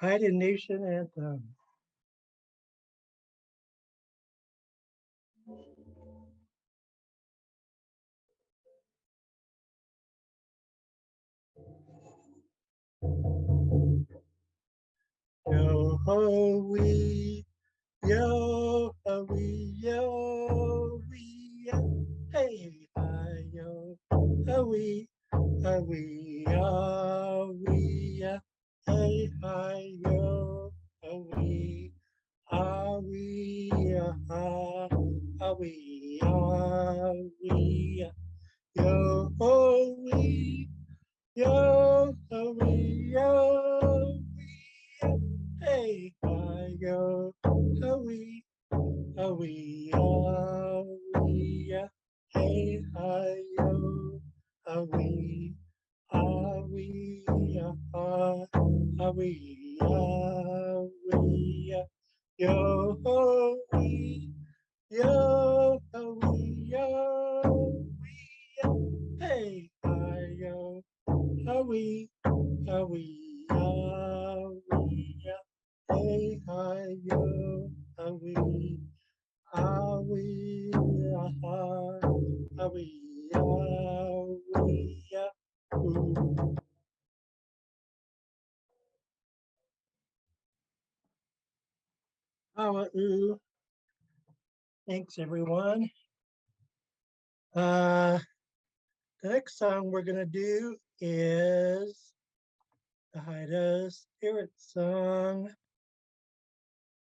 Haida Nation anthem. Yo ho wee, yo ho wee, yo wee, hey hi yo ho wee, ho wee, yo wee, hey hi yo ho wee, ah wee, ah wee, ah wee, yo ho wee, yo ho wee, yo hey, hi, yo, hurry, hurry, hurry, hey, hi, yo, hurry, hurry, hurry, hurry, yo, hurry, yo, hurry, yo, hey, hi, yo, hurry, hurry, hurry, hey, hi, yo, hurry, hurry, hurry, hurry, ooh. Ooh. Thanks, everyone. Uh, the next song we're gonna do is the Haida Spirit Song.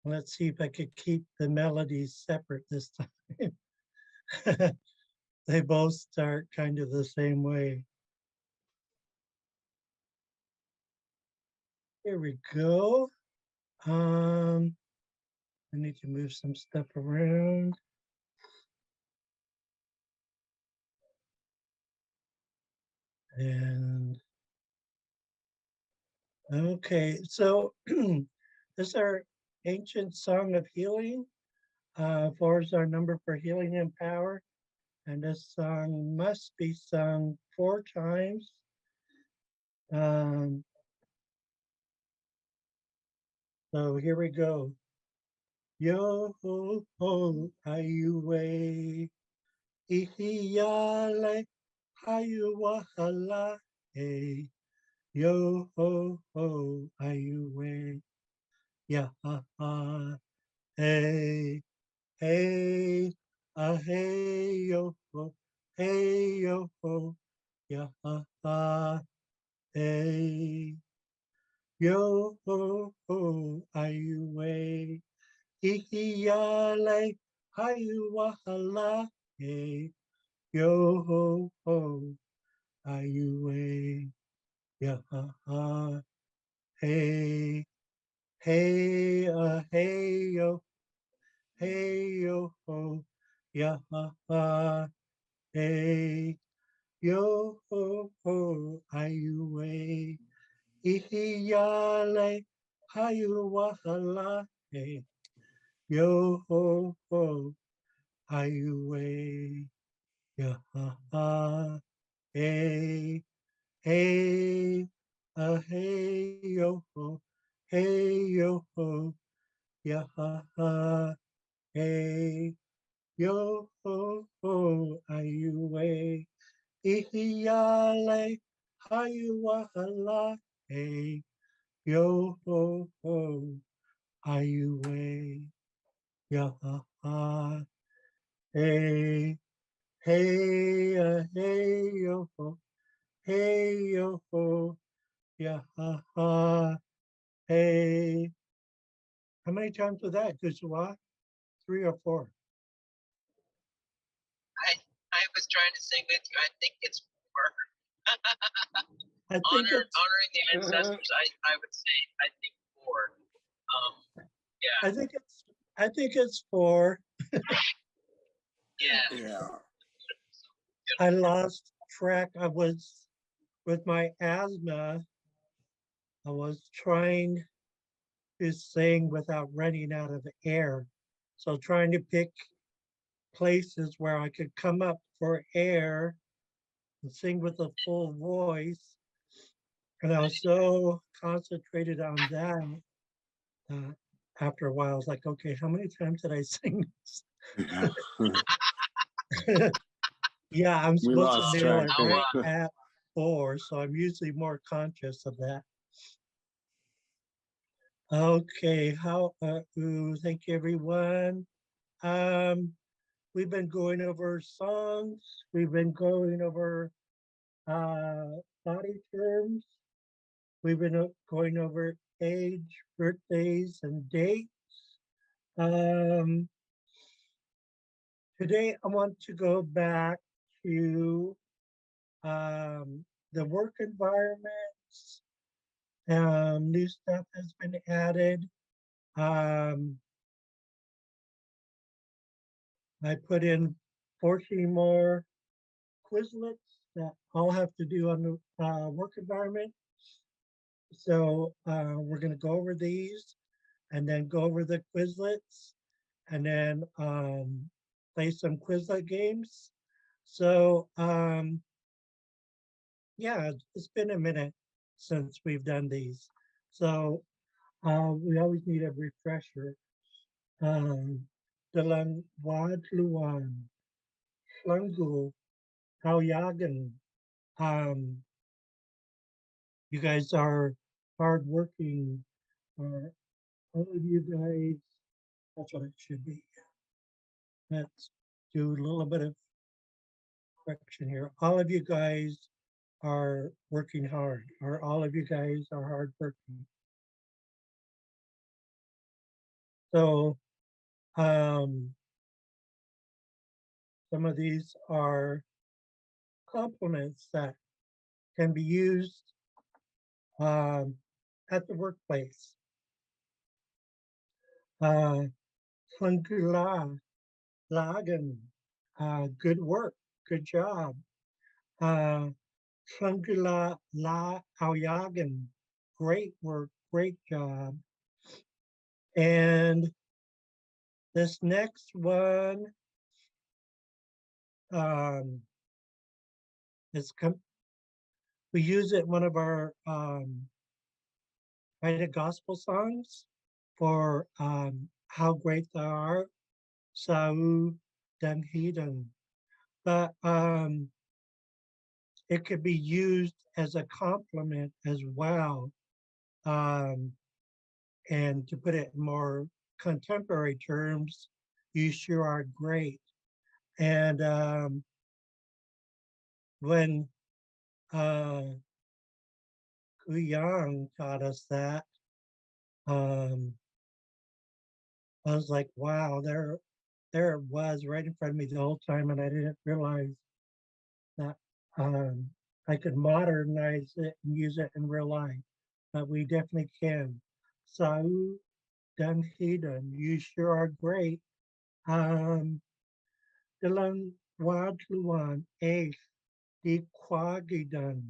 Let's see if I could keep the melodies separate this time. They both start kind of the same way. Here we go. I need to move some stuff around. And okay, so this is our ancient song of healing. Four is our number for healing and power. And this song must be sung 4 times. Um, so here we go. Yo ho ho ayue, ihiyale hayuwahala, hey. Yo ho ho ayue, ya ha ha, hey, hey, hey yo ho, ya ha ha, hey. Yo ho ho ayue, ihiyale hayuwahala, hey. Yo ho ho ayue, ya ha ha, hey, hey, hey yo ho, ya ha ha, hey, yo ho ho ayue, ihiyale hayuwahala, hey, yo ho ho ayue, ya ha ha, hey, hey, hey yo ho, hey yo ho, ya ha ha, hey, yo ho ho, ayue, ihiyale, hayuwahala, hey, yo ho ho, ayue, ya ha ha, hey, hey, hey yo ho, hey yo ho, ya ha ha, hey. How many times was that, Kusawa? 3 or 4? I I was trying to sing with you. I think it's 4. I think it's Honoring the ancestors. I would say I think 4. Yeah. I think it's I think it's 4. Yeah. Yeah. I lost track. I was with my asthma. I was trying to sing without running out of air. So trying to pick places where I could come up for air and sing with a full voice. And I was so concentrated on that, uh, after a while, I was like, okay, how many times did I sing Yeah. this? Yeah, I'm We supposed to lost nail track it there. right at 4, so I'm usually more conscious of that. Okay, thank you, everyone. Um, we've been going over songs. We've been going over body terms. We've been going over age, birthdays, and dates. Um, today, I want to go back to the work environments. New stuff has been added. Um, I put in 14 more Quizlets that all have to do on the work environment. So we're going to go over these and then go over the Quizlets and then play some Quizlet games. So yeah, it's been a minute since we've done these. So we always need a refresher. Dalang Wad Luan, Shlungu, Hauyagan. Um, you guys are hardworking. All of you guys, that's what it should be. Let's do a little bit of correction here. All of you guys are working hard, or all of you guys are hardworking. So um, some of these are compliments that can be used um, at the workplace. Alhamdulillah, Lagan, good work, good job. Alhamdulillah, La Aoyagan, great work, great job. And this next one um, we use it in one of our Vita gospel songs for how great they are, Sau Dan Hidden. But it could be used as a compliment as well. Um, and to put it in more contemporary terms, you sure are great. And when Young taught us that, um, I was like, wow, there it was right in front of me the whole time, and I didn't realize that I could modernize it and use it in real life. But we definitely can. Sau Dan Hidden, you sure are great. Dylan Wadluan, Ace, Di Quagidan.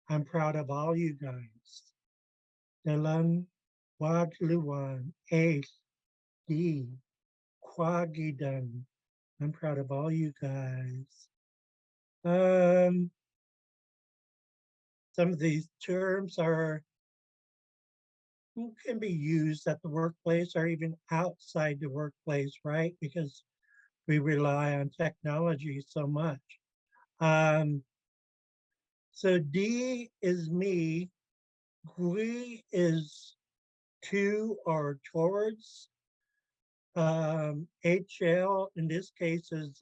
I'm proud of all you guys. Dylan Wadluan, Ace, Di Quagidan. I'm proud of all you guys. Um, some of these terms can be used at the workplace or even outside the workplace, right? Because we rely on technology so much. Um, so D is me, Gui is to or towards. HL in this case is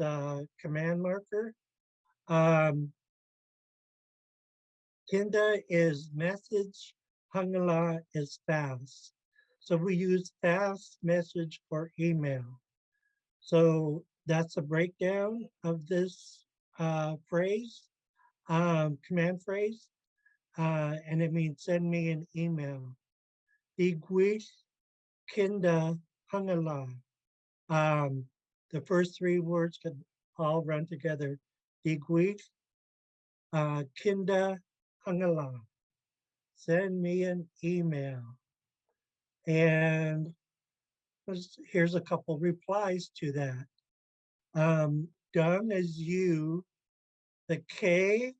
command marker. Kinda is message, Hangala is fast. So we use fast message for email. So that's a breakdown of this phrase, command phrase, and it means send me an email. Igwis kinda hangala. The first three words could all run together. Igwis kinda hangala. Send me an email. And here's a couple replies to that. Done as you, the K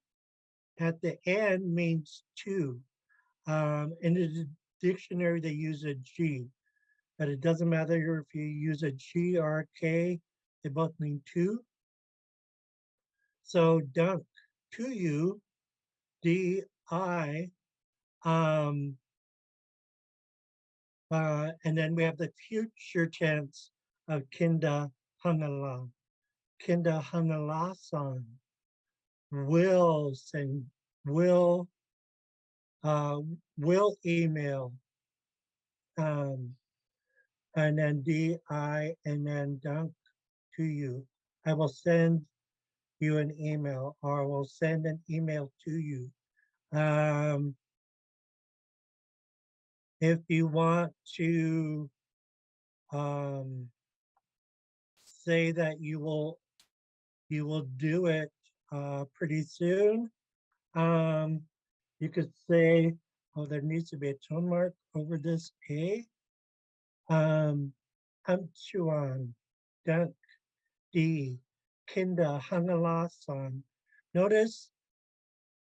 at the end means two. In the dictionary, they use a G, but it doesn't matter if you use a G or a K, they both mean two. So dunk, to you, D-I, um, and then we have the future tense of kinda hangala. Kinda hangala san. Will send, will, uh, will email, um, and then DI, and then dunk to you. I will send you an email, or I will send an email to you. Um, if you want to say that you will do it pretty soon, um, you could say, oh, there needs to be a tone mark over this A. Amchuan, Dunk, D, Kinda, Hangalasan. Notice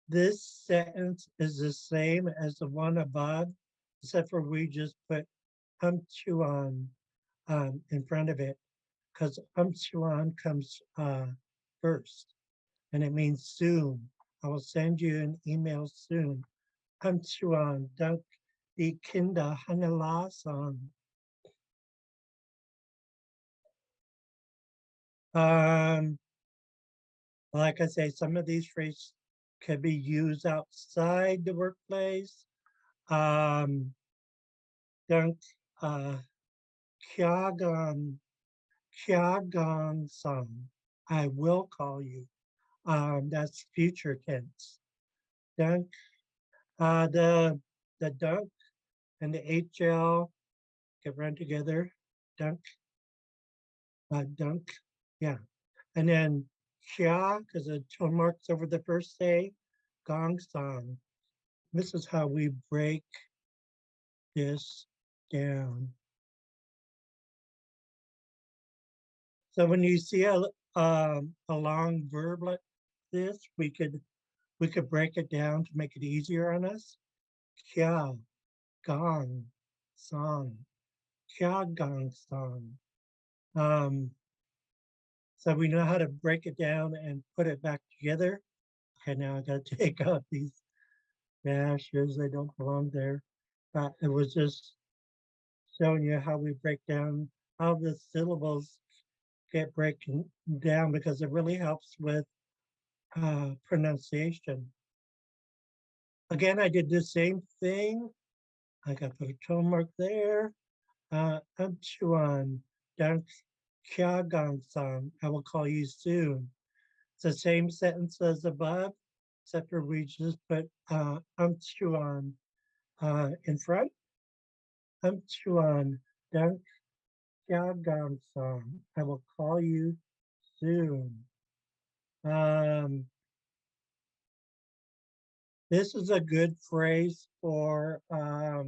this sentence is the same as the one above, except for we just put Amchuan in front of it, because Amchuan comes first, and it means soon. I will send you an email soon. Amchuan, Dunk, D, Kinda, Hangalasan. Um, like I say, some of these phrases can be used outside the workplace. Dunk, kyagan, kyagan san. I will call you. That's future tense. Dunk, the dunk and the HL can run together. Dunk, dunk, yeah. And then kya, because the tone marks over the first say, gong song. This is how we break this down. So when you see a long verb like this, we could break it down to make it easier on us. Kya, gong, song, kya, gong, song. Um, so we know how to break it down and put it back together. Okay, now I got to take out these dashes; they don't belong there. But it was just showing you how we break down how the syllables get broken down, because it really helps with pronunciation. Again, I did the same thing. I got the tone mark there. Chuan, Dan Kiagang-san, I will call you soon. It's the same sentence as above, except for we just put Chuan in front. Chuan, Dan Kiagang-san, I will call you soon. Um, this is a good phrase for uh,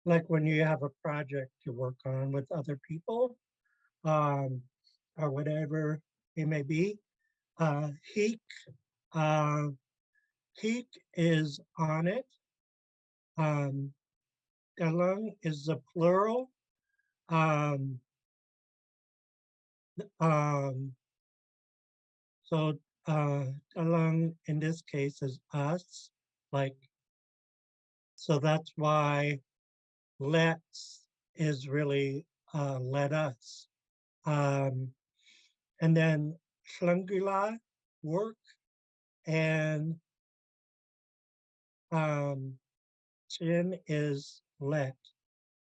like when you have a project to work on with other people, um, or whatever it may be. Heek, uh, heek is on it. Galung is the plural. Um, um, so galung in this case is us, like, so that's why let's is really let us. Um, and then shlangula, work, and chin is let.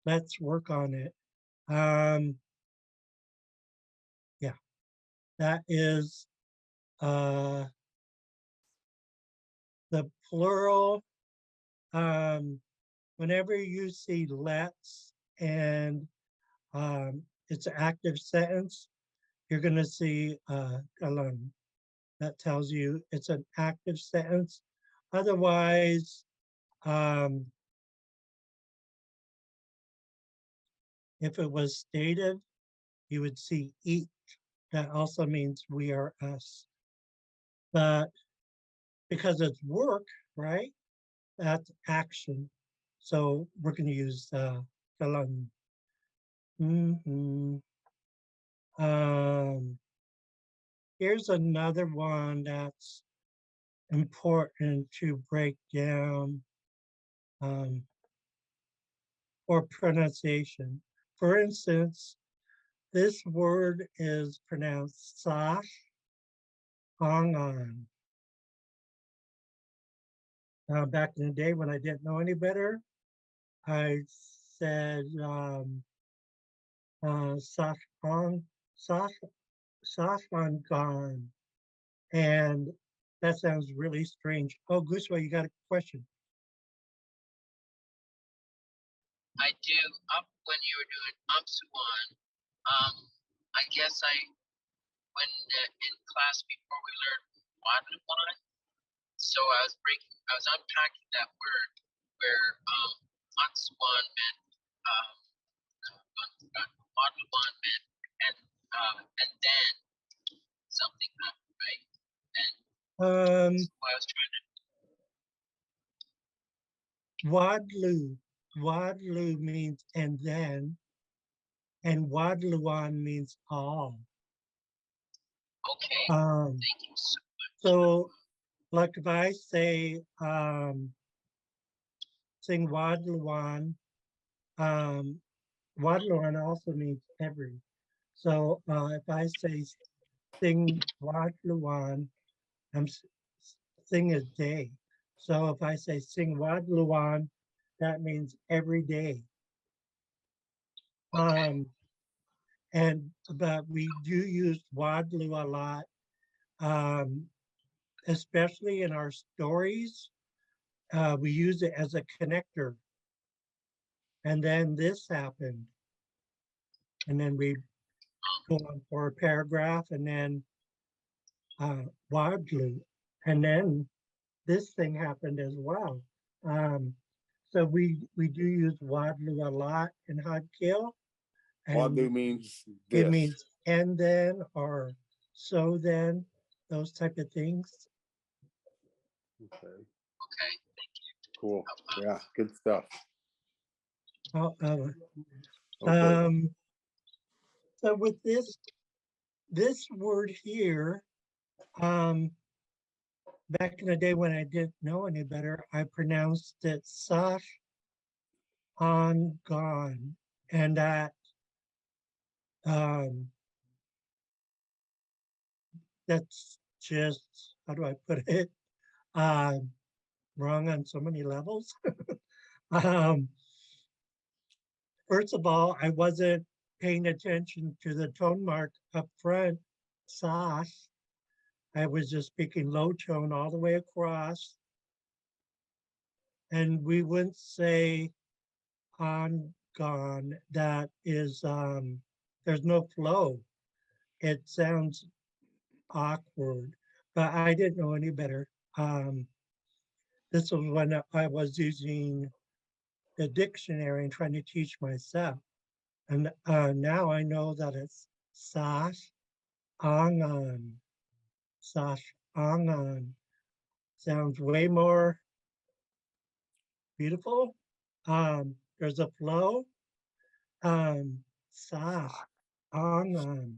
Let's work on it. Um, yeah, that is uh, the plural. Whenever you see let's and it's an active sentence, you're going to see alone. That tells you it's an active sentence. Otherwise, um, if it was stated, you would see eat. That also means we are us. But because it's work, right? That's action. So we're going to use kalang. Mhm. Um, Here's another one that's important to break down um, for pronunciation. For instance, this word is pronounced sash angan. Back in the day when I didn't know any better, I said sash ang sash angan, and that sounds really strange. Oh, Guswa, you got a question? I do up when you were doing Upsuan. I guess when in class before we learned Wadlawan, so I was unpacking that word where Upsuan meant Wadlawan meant and then something happened, right? And Um, so I was trying to. Wadlu. Wadlu means and then, and Wadluan means all. Okay, Um, thank you so much. so like if I say sing Wadluan, Wadluan also means every. So if I say sing Wadluan, sing is day. So if I say sing Wadluan, that means every day. Okay. But we do use Wadlu a lot, um, especially in our stories. We use it as a connector. And then this happened. And then we go on for a paragraph and then Wadlu. And then this thing happened as well. Um, so we do use Wadlu a lot in Xaad Kil, Wadu and means it this. means and then or so then, those type of things. Okay. Okay. Thank you. Cool. Yeah. Good stuff. Oh, Okay. so with this word here, um, back in the day when I didn't know any better, I pronounced it sash on gone, and um, that's just how do I put it? Um, Wrong on so many levels. um, First of all, I wasn't paying attention to the tone mark up front, sash. I was just speaking low tone all the way across. And we wouldn't say on gone. That is, there's no flow. It sounds awkward, but I didn't know any better. This was when I was using the dictionary and trying to teach myself. And now I know that it's sash angan. Sash angan sounds way more beautiful. There's a flow. Sash angan.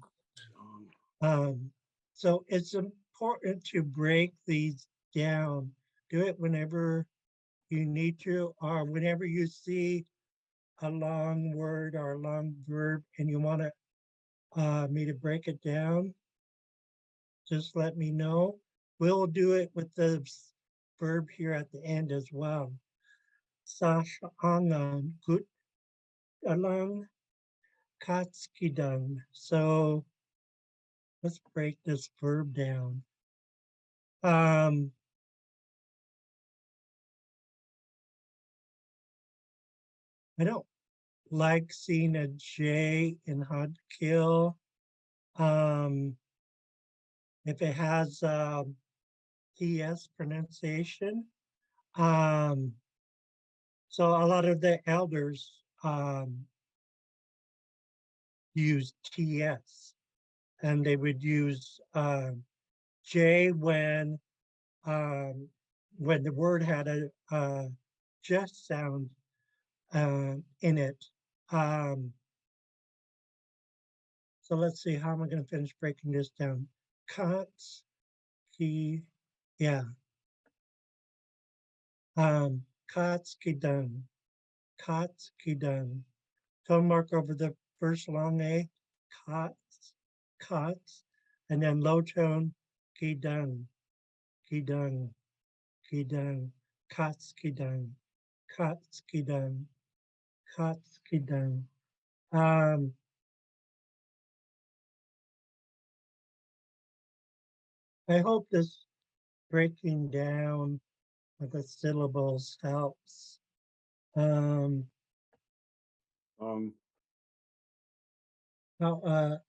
Um, so it's important to break these down. Do it whenever you need to, or whenever you see a long word or a long verb and you want me to break it down, just let me know. We'll do it with the verb here at the end as well. Sash angan gut alang katskidang. So let's break this verb down. Um, I don't like seeing a J in Xaad Kil. If it has TS pronunciation. Um, so a lot of the elders use TS, and they would use J when when the word had a just sound in it. So let's see, how am I going to finish breaking this down? Cuts, key, yeah. Cuts, key done. Cuts, key done. Tone mark over the first long A. Cuts, cuts, and then low tone, key done, key done, key done. Cuts, key done, cuts, key done, cuts, key done. I hope this breaking down of the syllables helps. Um, Um, now,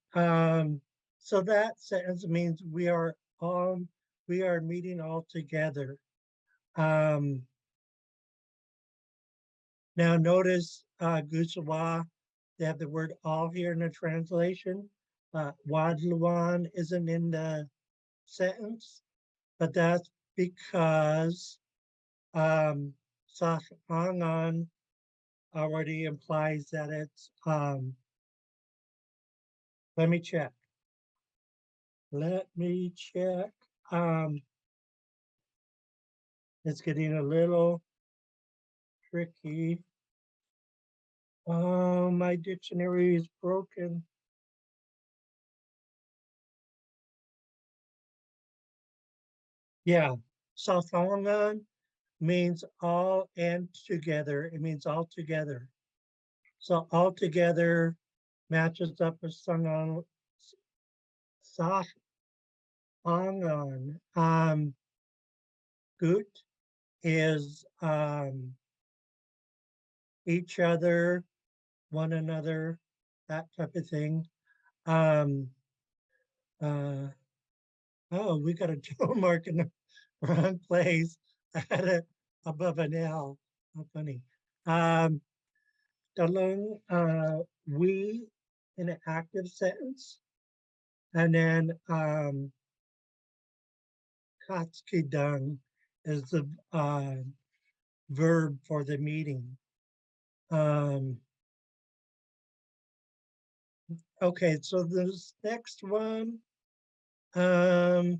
so that sentence means we are meeting all together. Now notice Gusawa, they have the word all here in the translation. Wadluan isn't in the sentence, but that's because Sasangan already implies that it's, let me check. Let me check. It's getting a little tricky. Oh, my dictionary is broken. Yeah, Sasangan means all and together. It means all together. So all together matches up with Sangan. Sasangan. Gut is each other, one another, that type of thing. Um, uh, oh, we got a toe mark in the wrong place. I had it above an L. How funny. Um, Dalung, we in an active sentence, and then Katskidung is the verb for the meeting. Okay, so this next one, I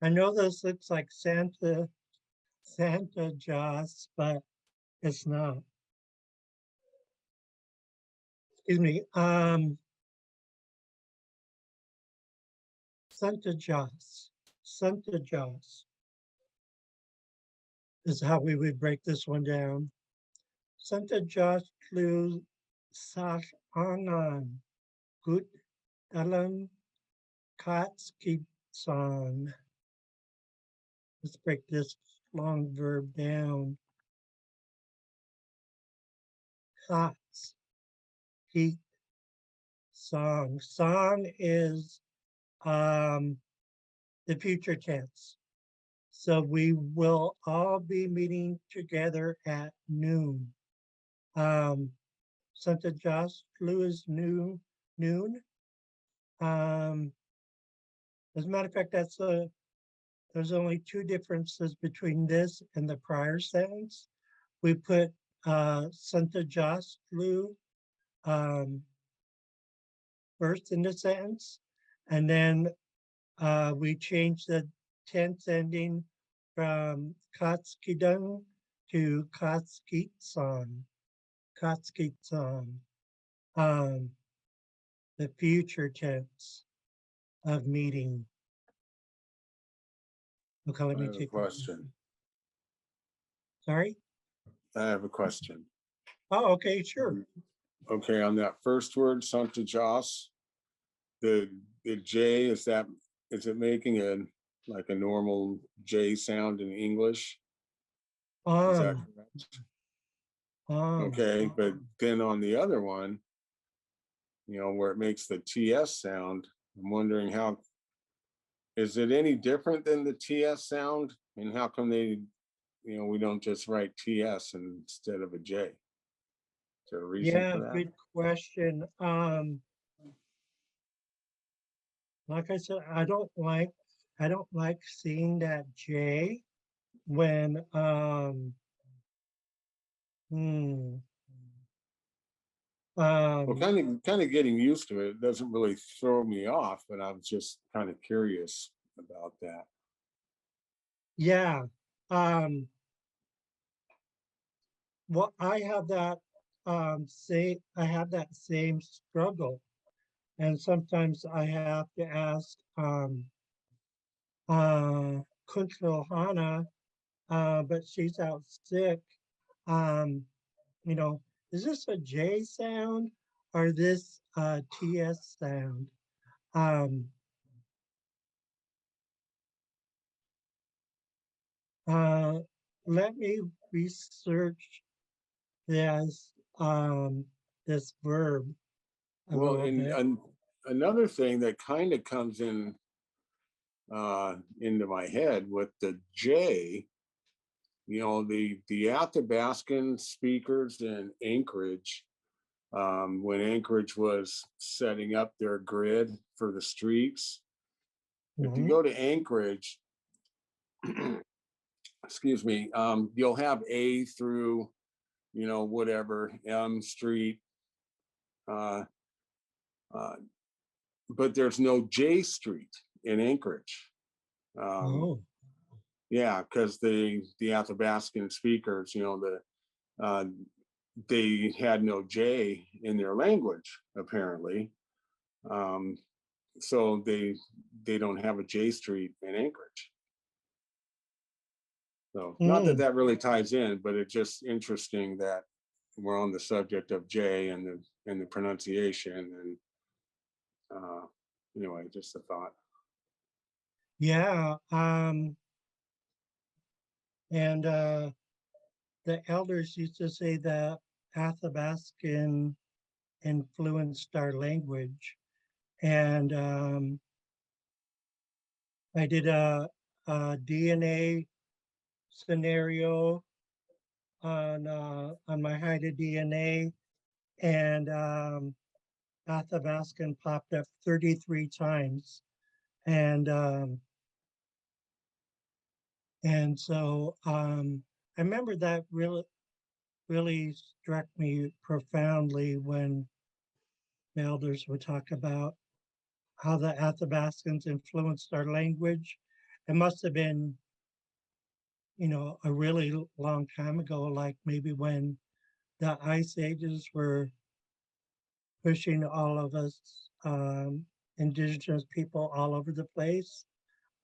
know this looks like Santa Joss, but it's not. Excuse me. Santa Joss. Santa Joss is how we would break this one down. Santa Joss Clue Sach Angan. Gut Dalam Katski song. Let's break this long verb down. Kats, heat, song. Song is the future tense. So we will all be meeting together at noon. Santa Joss flew is noon. As a matter of fact, there's only two differences between this and the prior sentence. We put Santa Joss flew first in the sentence, and then we changed the tense ending from Katskidung to Katskitsan. Katskitsan, the future tense of meeting. Okay, let I me have a take question. Sorry? I have a question. Oh, okay, sure. Okay, on that first word, Santa Joss, the J, is it making like a normal J sound in English? Is that correct? Okay, but then on the other one, where it makes the TS sound, I'm wondering is it any different than the TS sound? And how come we don't just write TS instead of a J? Is there a reason for that? Good question. Like I said, I don't like I don't like seeing that J when hmm, Well, um kind of getting used to it. It doesn't really throw me off, but I was just kind of curious about that. yeah. Um well, I have that same struggle. And sometimes I have to ask Kuntal Hana, but she's out sick. Um, you know, is this a J sound or this TS sound? Um, uh, Let me research this this verb a Well, little bit. another thing that kind of comes into my head with the J, the Athabascan speakers in Anchorage, when Anchorage was setting up their grid for the streets. If you Mhm. go to Anchorage, excuse me, you'll have A through, whatever, M Street, uh, uh, but there's no J Street in Anchorage. Um, Oh, yeah, because the Athabascan speakers, uh, they had no J in their language apparently, um, so they don't have a J Street in Anchorage. So not that mm, that really ties in, but it's just interesting that we're on the subject of J and the pronunciation and uh, anyway, just a thought. yeah. And the elders used to say that Athabascan influenced our language. And I did a DNA scenario on my HIDA DNA, and Athabascan popped up 33 times, and I remember that really struck me profoundly when the elders would talk about how the Athabascans influenced our language. It must have been, a really long time ago, like maybe when the ice ages were pushing all of us indigenous people all over the place.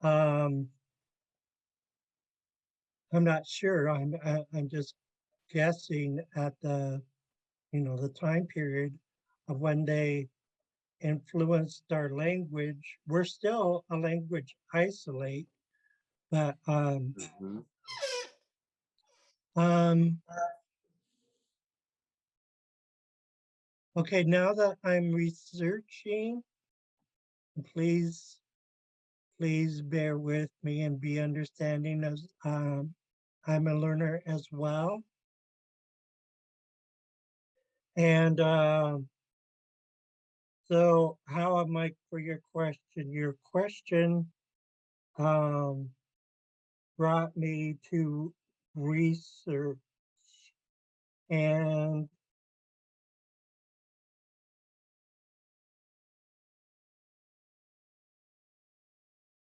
Um, I'm not sure. I'm just guessing at the time period of when they influenced our language. We're still a language isolate, but Mhm. um, okay. Now that I'm researching, please please bear with me and be understanding as I'm a learner as well. And so, how am I for your question? Your question um, brought me to research, and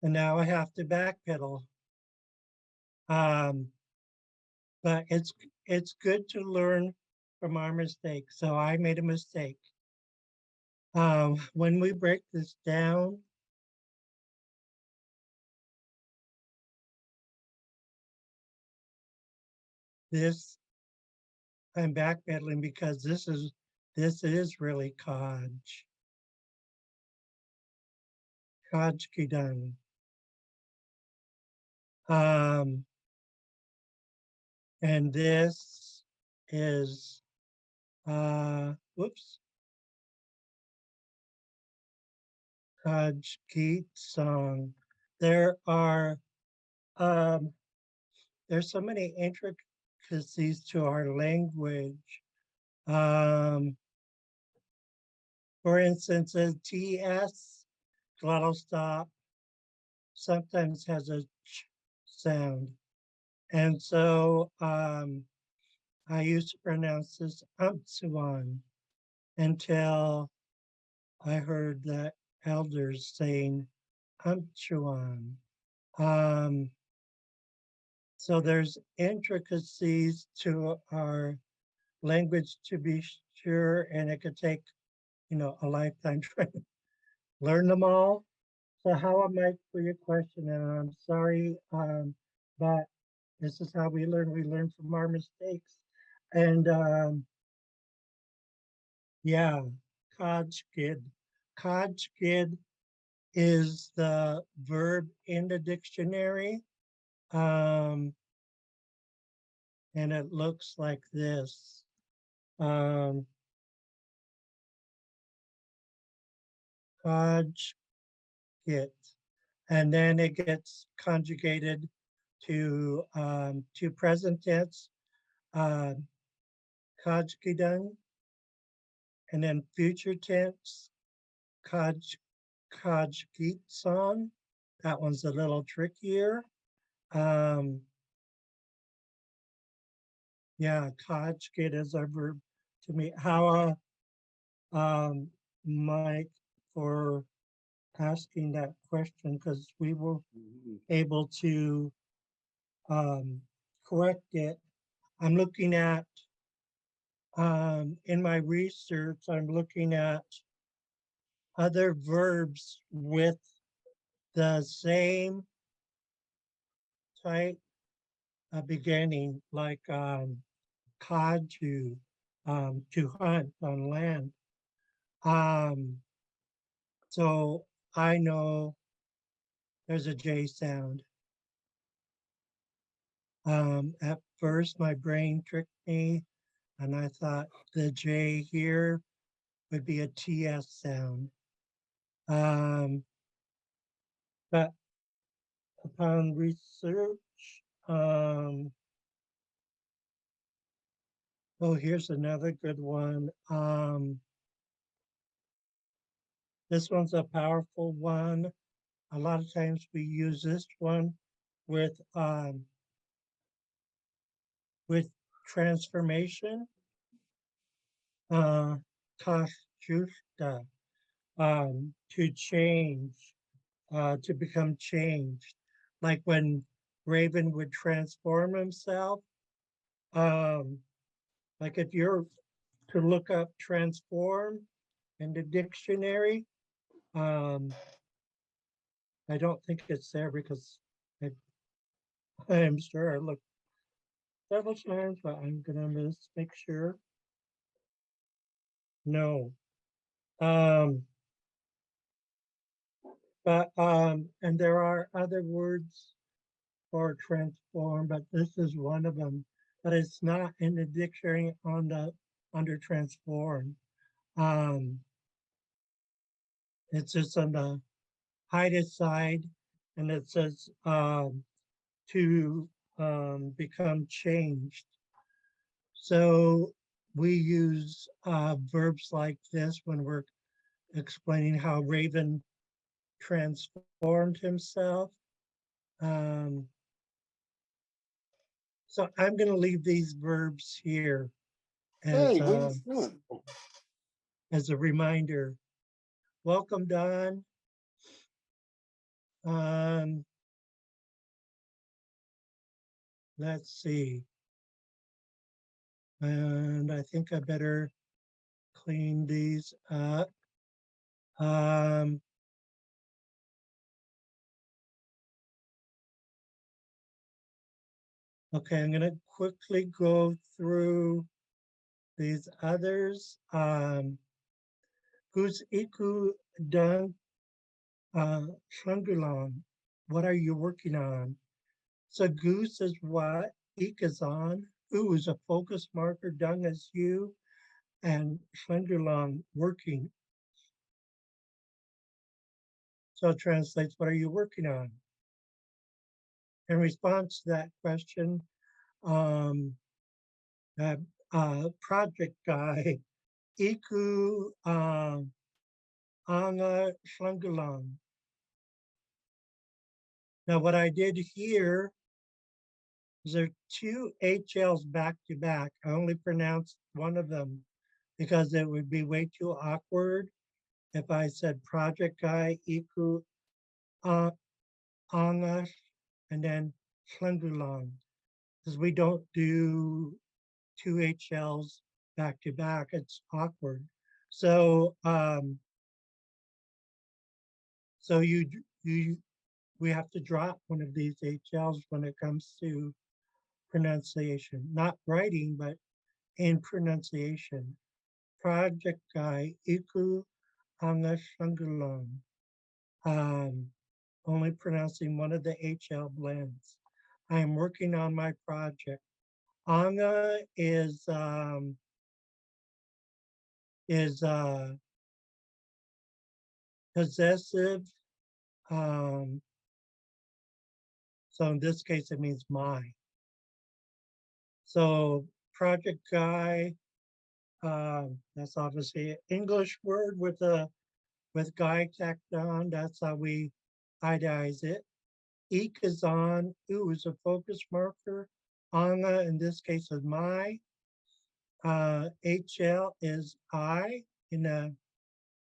now I have to backpedal. Um, but it's good to learn from our mistakes. So I made a mistake. When we break this down, this I'm backpedaling because this is really Kajkidan. Um, and this is whoops, Kajkit song. There are um, there's so many intricacies to our language. Um, for instance, a TS glottal stop sometimes has a ch sound. And so I used to pronounce this Umpsuan until I heard the elders saying Umpchuan. Um, so there's intricacies to our language to be sure, and it could take, a lifetime trying to learn them all. So how am I for your question? And I'm sorry, but this is how we learn. We learn from our mistakes. And yeah, Kajkid. Kajkid is the verb in the dictionary. Um, and it looks like this. Um, Kajkit. And then it gets conjugated to present tense, uh, Kajkidan, and then future tense, Kaj Kajgitsan. That one's a little trickier. Um, yeah, Kajgit is a verb to me. How Mike, for asking that question, because we were able to correct it. I'm looking at in my research, I'm looking at other verbs with the same type of beginning, like kaju, to hunt on land. Um, so I know there's a J sound. At first, my brain tricked me, and I thought the J here would be a TS sound. Um, but upon research, oh, here's another good one. This one's a powerful one. A lot of times we use this one with with transformation, uh, kashushta, to change, to become changed. Like when Raven would transform himself, um, like if you're to look up transform in the dictionary, um, I don't think it's there because I, I'm sure I looked several times, but I'm gonna just make sure. No. Um, and there are other words for transform, but this is one of them. But it's not in the dictionary on the under transform. Um, it's just on the hide side, and it says to become changed. So we use verbs like this when we're explaining how Raven transformed himself. Um, so I'm going to leave these verbs here Hey, what are you doing? as a reminder. Welcome, Don. Um, let's see. And I think I better clean these up. Um, okay, I'm going to quickly go through these others. Who's Iku Dun Shungulan? What are you working on? So goose is what? Ik is on. U is a focus marker. Dung is you. And Shungulan working. So it translates, what are you working on? In response to that question, um, that project guy, Iku Anga Shungulan. Now, what I did here is there are two HLs back to back. I only pronounced one of them because it would be way too awkward if I said project guy iku angash and then Schlungulang, because we don't do two HLs back to back. It's awkward. So so we have to drop one of these HLs when it comes to pronunciation, not writing, but in pronunciation. Project guy iku angash only pronouncing one of the HL blends. I am working on my project. Anga is possessive. Um, so in this case, it means my. So project guy, that's obviously an English word with guy tacked on. That's how we idealize it. Eek is on, ooh is a focus marker. Anga in this case is my. HL is I in a,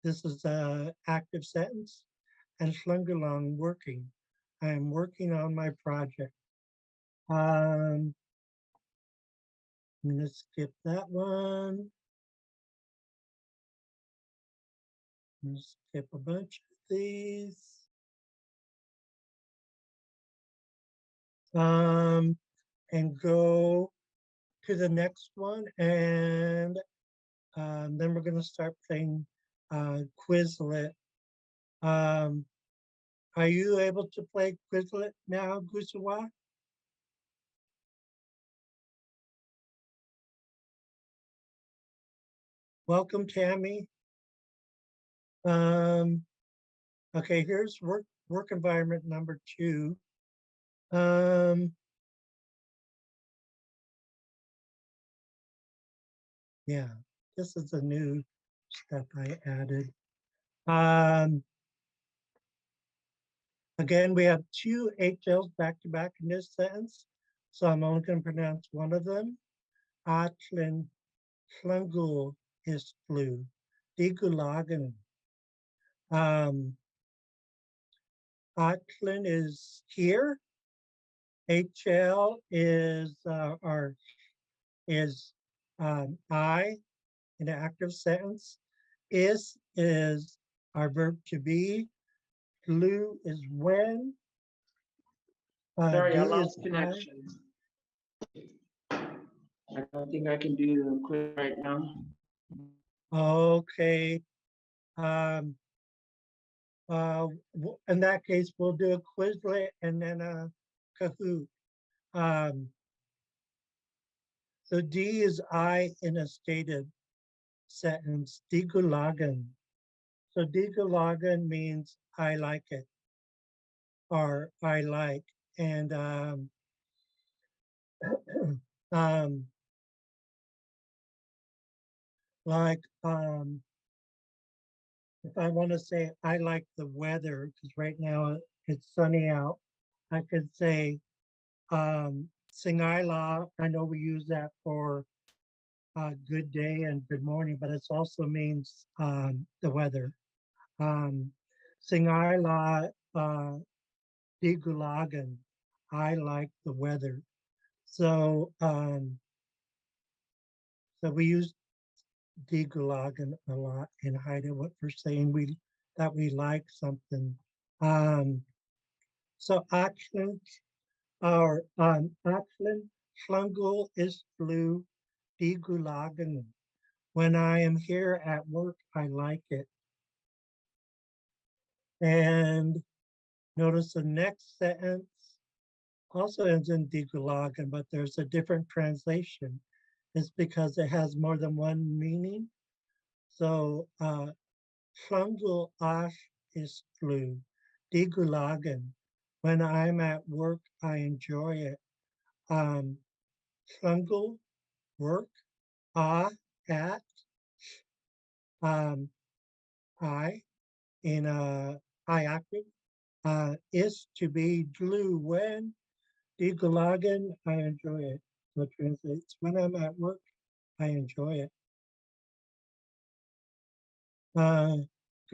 this is a active sentence, and Schlungelong working. I am working on my project. I'm gonna skip that one. I'm gonna skip a bunch of these. And go to the next one, and then we're gonna start playing Quizlet. Um, are you able to play Quizlet now, Gusawa? Welcome, Tammy. Um, okay, here's work environment number 2. Yeah, this is a new step I added. Again, we have two HLs back to back in this sentence, so I'm only going to pronounce one of them. Atlin Schlungul is flu. Digulagen. Atlin is here. HL is I in an active sentence. Is our verb to be. Flu is when. Sorry, I D is lost connection. I don't think I can do a quiz right now. Okay. In that case, we'll do a Quizlet and then a Kahoot. So D is I in a stated sentence. Digulagen. So digulagen means I like it or I like. And um, like if I want to say I like the weather, because right now it's sunny out, I could say Singaila. I know we use that for good day and good morning, but it also means the weather. Singaila digulagan. I like the weather. So so we use digulagan a lot in Haida, what we're saying that we like something. Um, so action or action schlungel is flu digulagan. When I am here at work, I like it. And notice the next sentence also ends in digulagan, but there's a different translation. It's because it has more than one meaning. So Schlungel ash is flu. Digulagen. When I'm at work, I enjoy it. Schlungel, work. At. Um, I in I active. Is to be blue when Digulagan, I enjoy it. What translates when I'm at work, I enjoy it.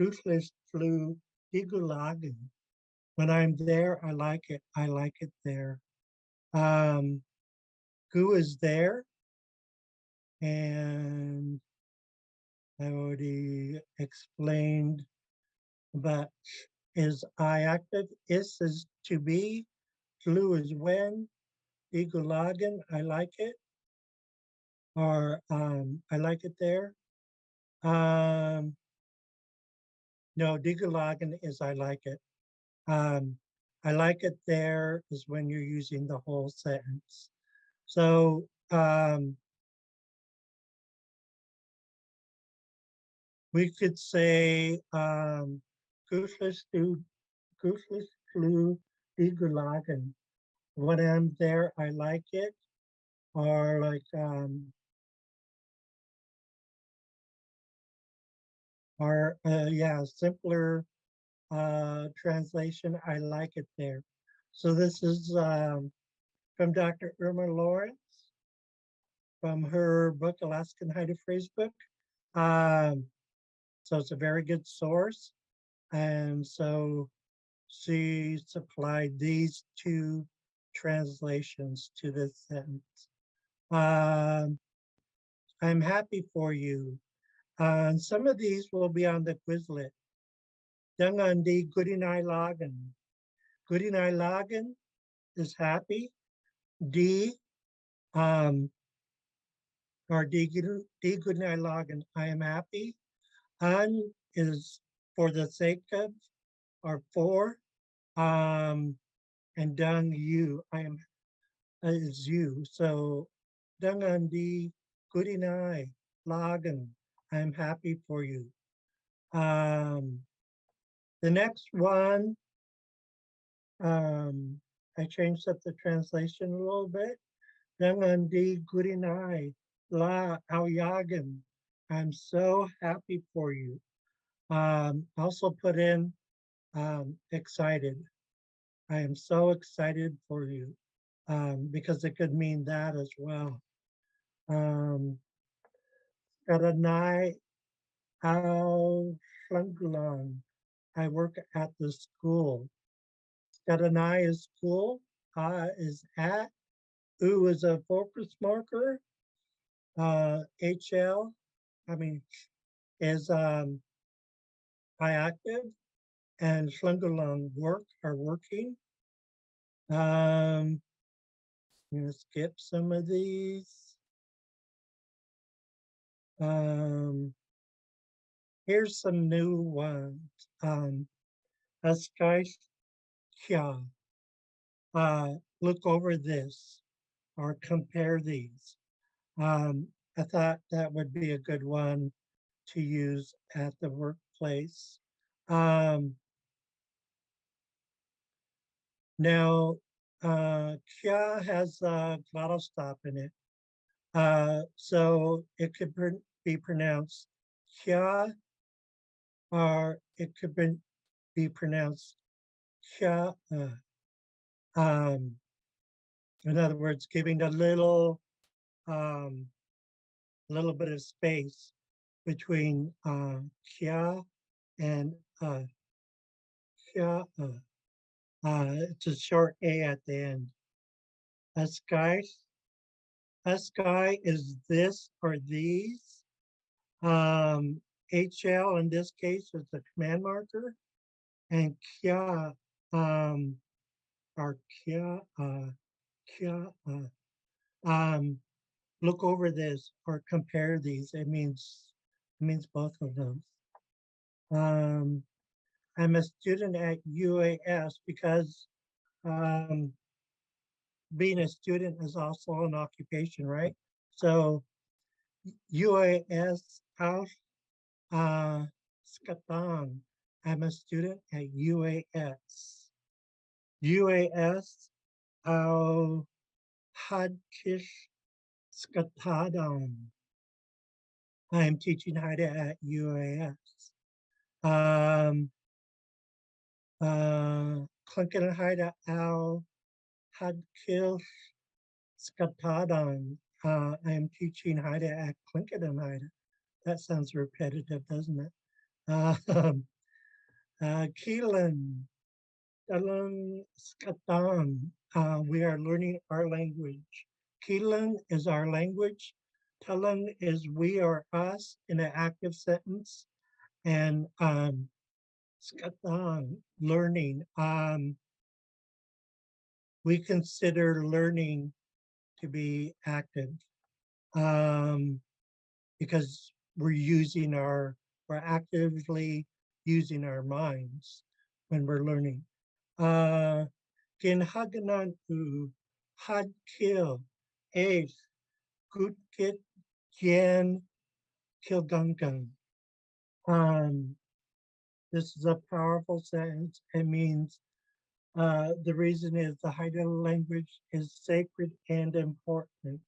Goofless flu Digulagan. When I'm there, I like it. I like it there. Um, Goo is there, and I already explained, but is I active? Is to be. Flu is when. Digulagan, I like it. Or I like it there. Um, no, Digulagan is I like it. Um, I like it there is when you're using the whole sentence. So we could say Goofless flu Digulagan. When I'm there, I like it. Or like yeah, simpler translation, I like it there. So this is from Dr. Irma Lawrence from her book, Alaskan How to Phrase Book. Um, so it's a very good source. And so she supplied these two translations to this sentence. Um, I'm happy for you. And some of these will be on the Quizlet. Dangan di Goodinai Lagan. Goodinai Lagan is happy. D um, or D Goodinai Lagan, I am happy. An is for the sake of or for. Um, and dung you, I am is you. So dangan di Goodinai Lagan, I am happy for you. The next one, I changed up the translation a little bit. Dengan di Gurinai La Auyagan. I'm so happy for you. Also put in excited. I am so excited for you because it could mean that as well. Karanai Au Flangulong. I work at the school. Karanai is school. Is at. U is a focus marker. HL, I mean, is high active, and Schlungelung work are working. I'm gonna skip some of these. Here's some new ones. Askai Kya. Look over this or compare these. I thought that would be a good one to use at the workplace. Now, Kya has a glottal stop in it. So it could be pronounced Kya, or it could be pronounced Kya. Um, in other words, giving a little bit of space between Kya and Kya. It's a short A at the end. A sky is this or these. HL in this case is the command marker, and Kya or Kya. Look over this or compare these. It means both of those. I'm a student at UAS because being a student is also an occupation, right? So UAS house Skatang. I'm a student at UAS. UAS au Hadkish Skatadam. I am teaching Haida at UAS. Clinkin Haida Al Had Kil Scatadan. I am teaching Haida at Clinkin Haida. That sounds repetitive, doesn't it? Keelan, Dalang Skatan. We are learning our language. Keelan is our language. Talang is we or us in an active sentence. And Skatan, learning. We consider learning to be active because we're actively using our minds when we're learning. Ginhaganan u had kill eight good kit jan kilgungan. This is a powerful sentence. It means the reason is the Haida language is sacred and important.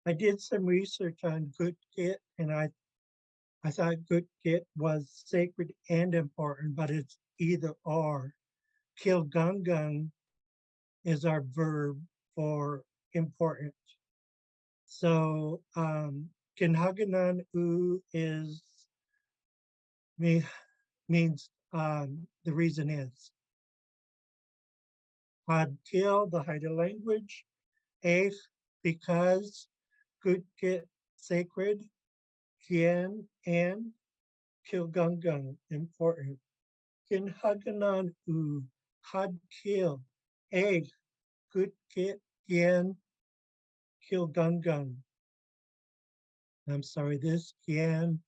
I did some research on Good Git, and I thought Good Git was sacred and important, but it's either or. Kilgungun is our verb for important. So Kinhaganan U is means the reason is. Kill the Haida language. Eighth, because good get sacred. Kien and Kilgungun important. Kinhaganan U had kill. Eighth, good get Kien Kilgungun. I'm sorry, this Kien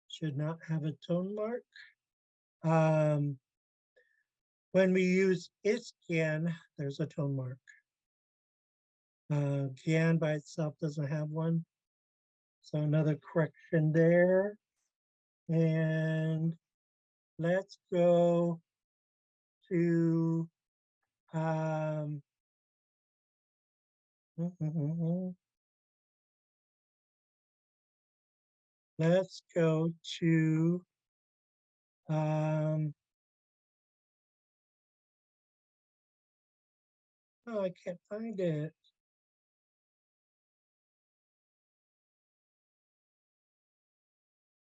should not have a tone mark. When we use Iskian, there's a tone mark. Kian by itself doesn't have one. So another correction there. And let's go to let's go to oh, I can't find it.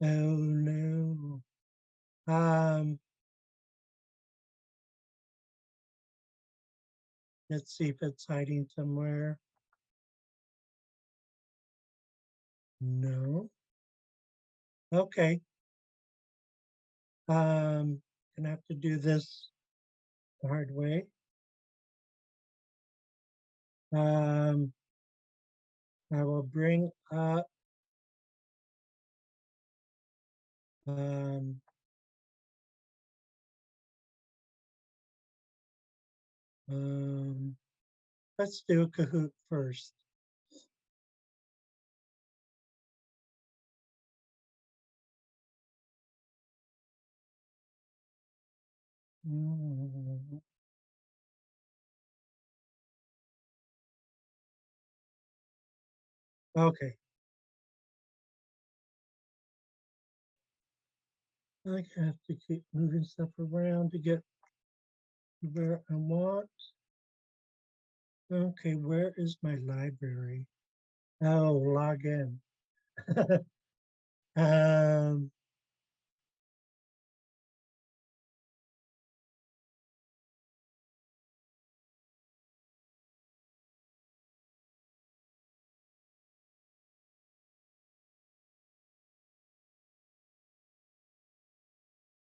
Oh no. Let's see if it's hiding somewhere. No. Okay. Gonna have to do this the hard way. I will bring up let's do Kahoot first. Okay. I have to keep moving stuff around to get where I want. Okay, where is my library? Oh, log in.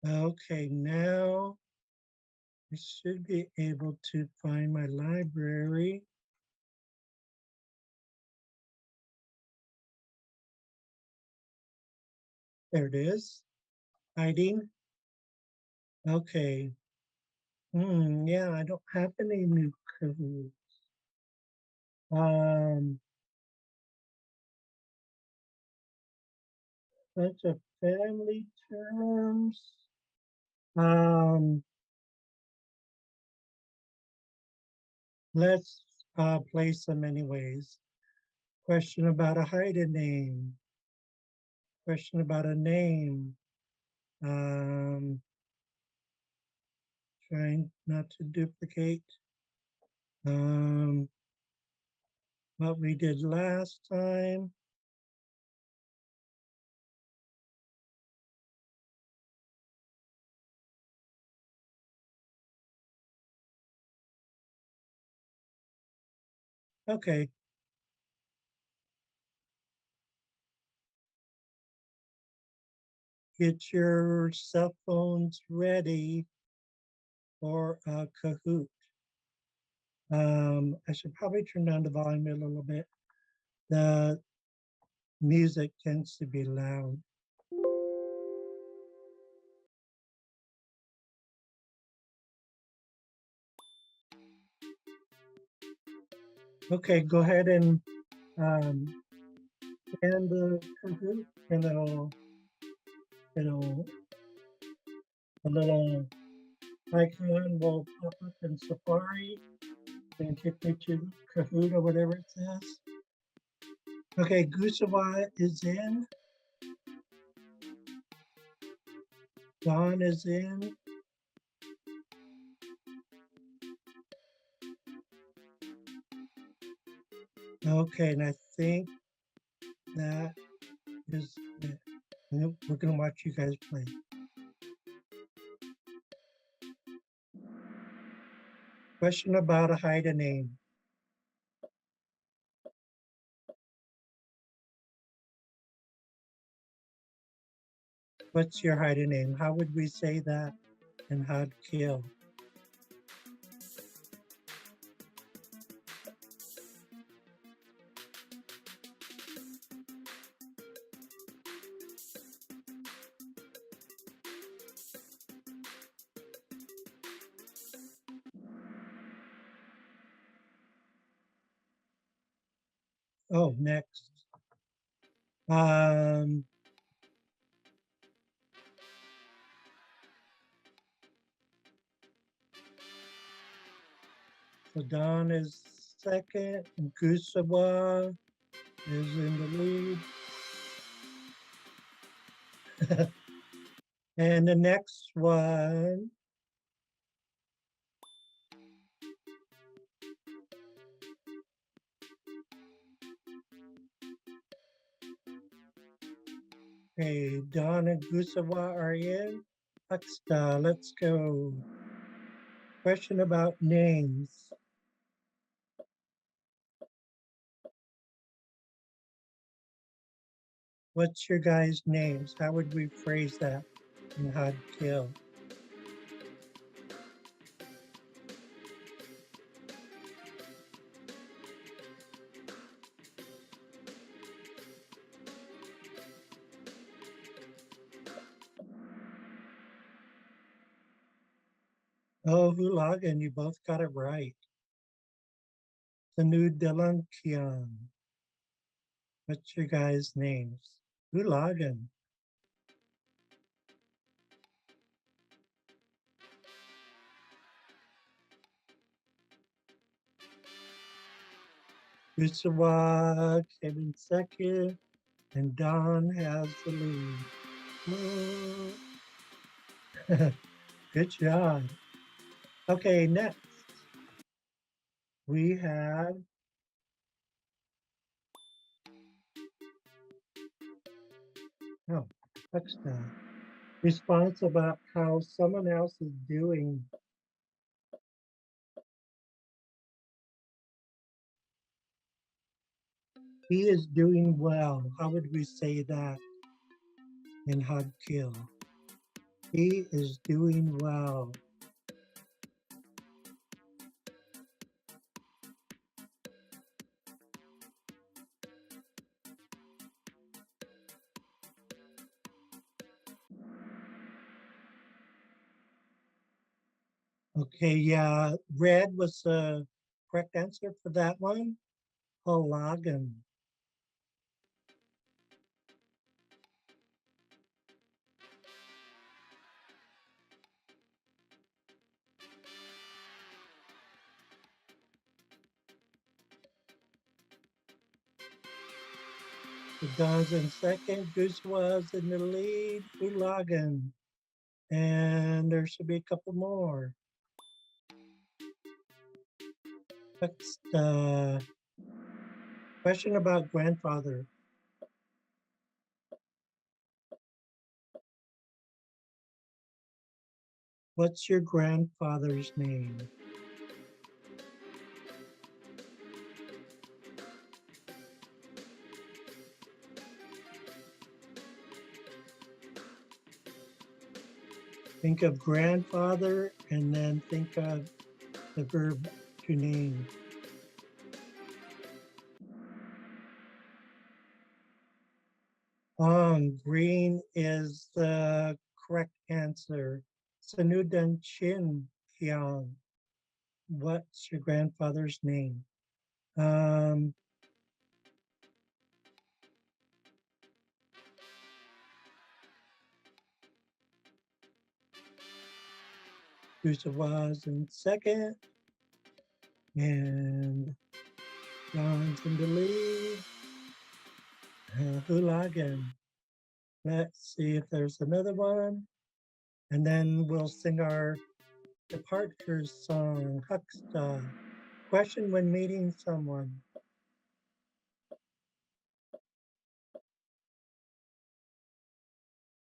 Okay, now I should be able to find my library. There it is, hiding. Okay. Yeah, I don't have any new Kahoots. Bunch of family terms. Let's place them anyways. Question about a hidden name. Question about a name. Trying not to duplicate what we did last time. Okay. Get your cell phones ready for a Kahoot. I should probably turn down the volume a little bit. The music tends to be loud. Okay, go ahead and scan the Kahoot, and it'll a little icon will pop up in Safari and take me to Kahoot or whatever it says. Okay, Gusawa is in. Don is in. Okay, and I think that is it. We're gonna watch you guys play. Question about a hide a name. What's your hide a name? How would we say that in Xaad Kil? Oh, next. So Don is second, and Gusawa is in the lead. And the next one, okay, Don and Gusawa are in. Let's go. Question about names. What's your guys' names? How would we phrase that in Xaad Kil? Oh, Hulagan, you both got it right. Tanu Delankian. What's your guys' names? Hulagan. Gusawa came in second, and Don has the lead. Whoa. Good job. Okay, next we have touchdown. Response about how someone else is doing. He is doing well. How would we say that in Xaad Kil? He is doing well. Okay, yeah, red was the correct answer for that one. Holagan. The Don's in second, Goose was in the lead, Hulagan. And there should be a couple more. What's the question about grandfather? What's your grandfather's name? Think of grandfather and then think of the verb to name. Green is the correct answer. Sanudan Chin Hyang. What's your grandfather's name? Yusuf was in second. And John's in the lead. Hulagan. Let's see if there's another one. And then we'll sing our departure song, Hucksta. Question when meeting someone.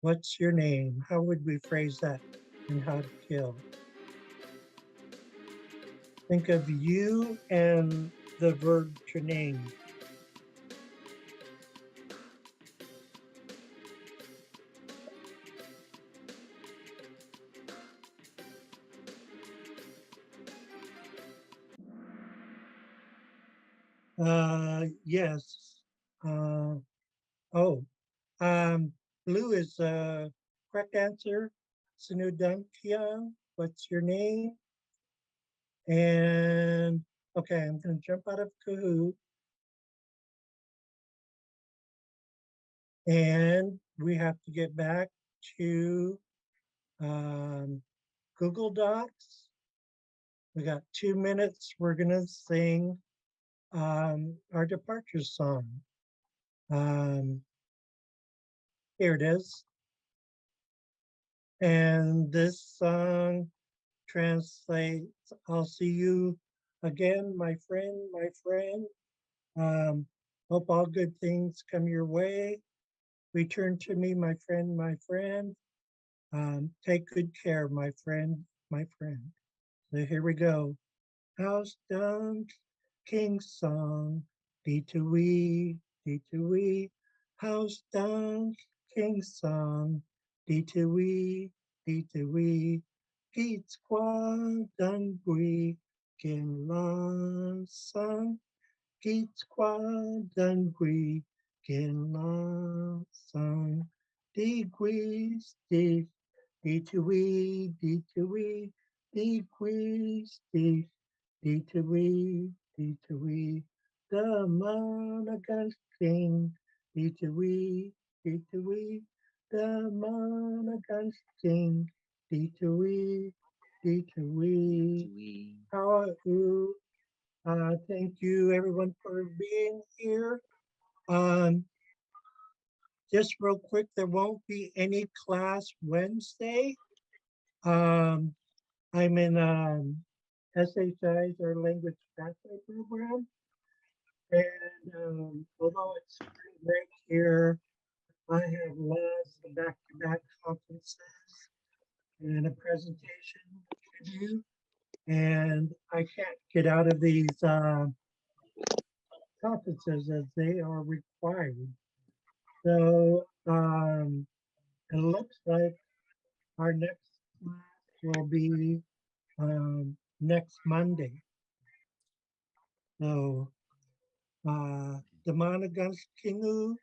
What's your name? How would we phrase that in Xaad Kil? Think of you and the verb to name. Yes. Blue is the correct answer. Sanudunkia, what's your name? And okay, I'm going to jump out of Kahoot. And we have to get back to Google Docs. We got 2 minutes. We're going to sing our departure song. Here it is. And this song translates, I'll see you again, my friend, my friend. Hope all good things come your way. Return to me, my friend, my friend. Take good care, my friend, my friend. So here we go. House down, King's song, D2E, D2E. House down, King's song, D2E, D2E. Pete's qua dun gui, Kin la song. Pete's qua dun gui, Kin la song. Degrees, D2E, D2E, degrees, D2E, D2E, the Monagan King, D2E, D2E, the Monagan King, D2E, D2E. How are you? Thank you everyone for being here. Just real quick, there won't be any class Wednesday. I'm in SHI's or language pathway program. And although it's spring break here, I have lots of back-to-back conferences and a presentation to do. And I can't get out of these conferences as they are required. So it looks like our next class will be next Monday. So, Damanagas Kingu,